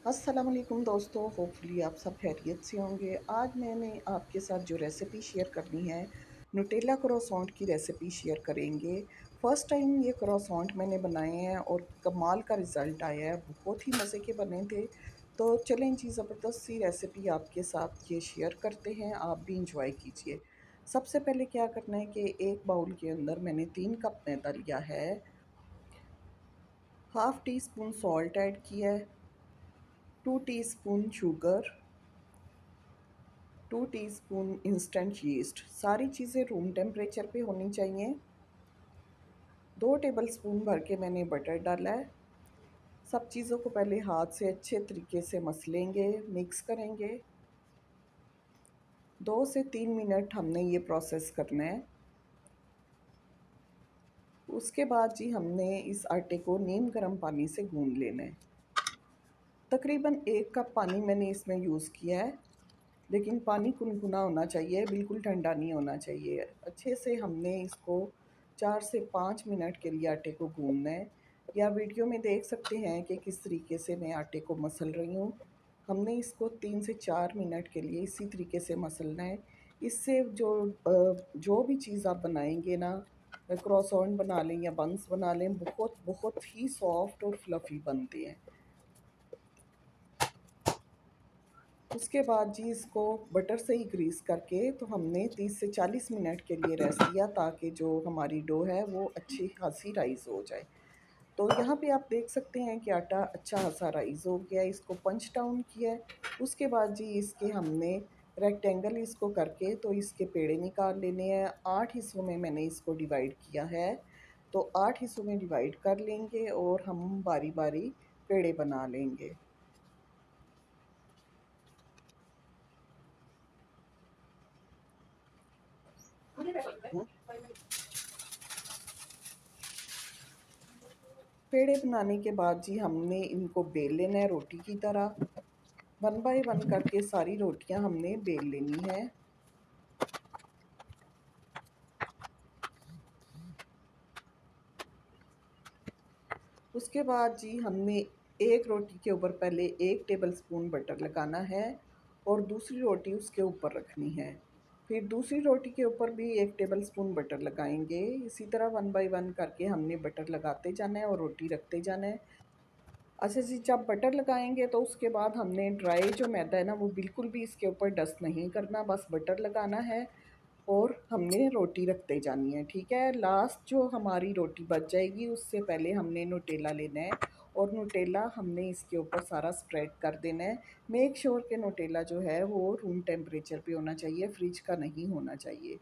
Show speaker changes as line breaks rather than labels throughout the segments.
अस्सलाम वालेकुम दोस्तों, होपफुली आप सब खैरियत से होंगे। आज मैंने आपके साथ जो रेसिपी शेयर करनी है, न्यूटेला क्रोसॉन्ट की रेसिपी शेयर करेंगे। फ़र्स्ट टाइम ये क्रोसॉन्ट मैंने बनाए हैं और कमाल का रिज़ल्ट आया है, बहुत ही मज़े के बने थे। तो चलें जी, ज़बरदस्त सी रेसिपी आपके साथ ये शेयर करते हैं, आप भी इंजॉय कीजिए। सबसे पहले क्या करना है कि एक बाउल के अंदर मैंने 3 कप मैदा लिया है, half tea spoon salt add किया है, 2 teaspoon sugar, 2 teaspoon instant yeast. सारी चीज़ें रूम टेम्परेचर पे होनी चाहिए। 2 टेबलस्पून भर के मैंने बटर डाला है। सब चीज़ों को पहले हाथ से अच्छे तरीके से मसलेंगे, मिक्स करेंगे। 2 से 3 मिनट हमने ये प्रोसेस करना है। उसके बाद जी हमने इस आटे को नीम गर्म पानी से गूँध लेना है। तकरीबन 1 कप पानी मैंने इसमें यूज़ किया है। लेकिन पानी गुनगुना होना चाहिए, बिल्कुल ठंडा नहीं होना चाहिए। अच्छे से हमने इसको 4 से 5 मिनट के लिए आटे को गूँधना है। या वीडियो में देख सकते हैं कि किस तरीके से मैं आटे को मसल रही हूँ। हमने इसको 3 से 4 मिनट के लिए इसी तरीके से मसलना है। इससे जो भी चीज़ आप बनाएँगे ना, क्रोसॉन बना लें या बन्स बना लें, बहुत बहुत ही सॉफ्ट और फ्लफ़ी बनते हैं। उसके बाद जी इसको बटर से ही ग्रीस करके तो हमने 30 से 40 मिनट के लिए रेस्ट दिया, ताकि जो हमारी डो है वो अच्छी खासी राइज़ हो जाए। तो यहाँ पे आप देख सकते हैं कि आटा अच्छा खासा राइज़ हो गया है, इसको पंच डाउन किया है। उसके बाद जी इसके हमने रेक्टेंगल इसको करके तो इसके पेड़े निकाल लेने हैं। 8 हिस्सों में मैंने इसको डिवाइड किया है। तो 8 हिस्सों में डिवाइड कर लेंगे और हम बारी-बारी पेड़े बना लेंगे। पेड़े बनाने के बाद जी हमने इनको बेल लेना है रोटी की तरह। 1 बाय 1 करके सारी रोटियां हमने बेल लेनी है। उसके बाद जी हमने एक रोटी के ऊपर पहले 1 टेबलस्पून बटर लगाना है और दूसरी रोटी उसके ऊपर रखनी है। फिर दूसरी रोटी के ऊपर भी 1 टेबलस्पून बटर लगाएंगे। इसी तरह 1 बाय 1 करके हमने बटर लगाते जाना है और रोटी रखते जाना है। अच्छा जी, जब बटर लगाएँगे तो उसके बाद हमने ड्राई जो मैदा है ना, वो बिल्कुल भी इसके ऊपर डस्ट नहीं करना, बस बटर लगाना है और हमने रोटी रखते जानी है, ठीक है? लास्ट जो हमारी रोटी बच जाएगी, उससे पहले हमने न्यूटेला लेना है और न्यूटेला हमने इसके ऊपर सारा स्प्रेड कर देना है। मेक श्योर कि न्यूटेला जो है वो रूम टेम्परेचर पे होना चाहिए, फ्रिज का नहीं होना चाहिए।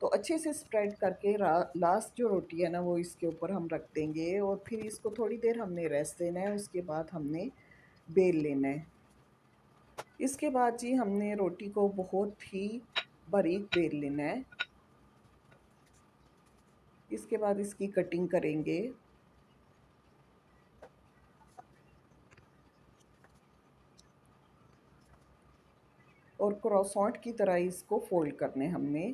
तो अच्छे से स्प्रेड करके लास्ट जो रोटी है ना वो इसके ऊपर हम रख देंगे और फिर इसको थोड़ी देर हमने रेस्ट देना है। उसके बाद हमने बेल लेना है। इसके बाद जी हमने रोटी को बहुत ही बारीक बेल लेना है। इसके बाद इसकी कटिंग करेंगे और क्रॉसॉन्ट की तरह इसको फोल्ड करने हमने।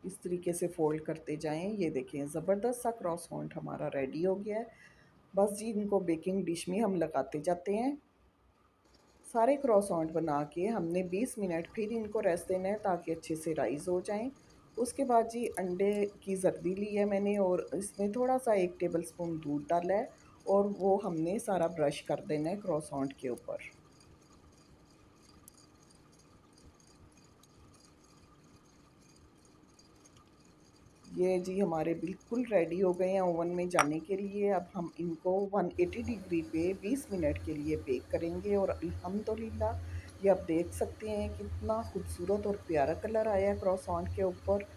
इस तरीके से फ़ोल्ड करते जाएँ। ये देखें, ज़बरदस्त सा क्रॉसॉन्ट हमारा रेडी हो गया है। बस जी इनको बेकिंग डिश में हम लगाते जाते हैं। सारे क्रॉसॉन्ट बना के हमने 20 मिनट फिर इनको रेस्ट देना है, ताकि अच्छे से राइज़ हो जाएँ। उसके बाद जी अंडे की जर्दी ली है मैंने और इसमें थोड़ा-सा 1 टेबलस्पून दूध डाला है और वो हमने सारा ब्रश कर देना है क्रॉसॉन्ट के ऊपर। ये जी हमारे बिल्कुल रेडी हो गए हैं ओवन में जाने के लिए। अब हम इनको 180 डिग्री पे 20 मिनट के लिए बेक करेंगे और अल्हम्दुलिल्लाह ये आप देख सकते हैं कितना खूबसूरत और प्यारा कलर आया है क्रॉसॉन्ट के ऊपर।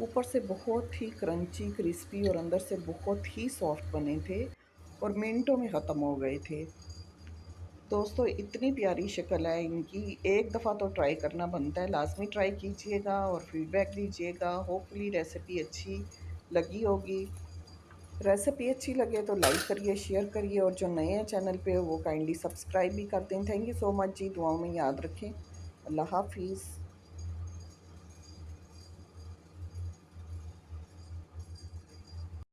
ऊपर से बहुत ही क्रंची, क्रिस्पी और अंदर से बहुत ही सॉफ्ट बने थे और मिनटों में ख़त्म हो गए थे। दोस्तों इतनी प्यारी शक्ल है इनकी, एक दफ़ा तो ट्राई करना बनता है, लाज़मी ट्राई कीजिएगा और फीडबैक दीजिएगा। होपफुली रेसिपी अच्छी लगी होगी। रेसिपी अच्छी लगे तो लाइक करिए, शेयर करिए और जो नए हैं चैनल पे वो काइंडली सब्सक्राइब भी कर दें। थैंक यू सो मच जी, दुआओं में याद रखें। अल्लाह हाफ़िज़।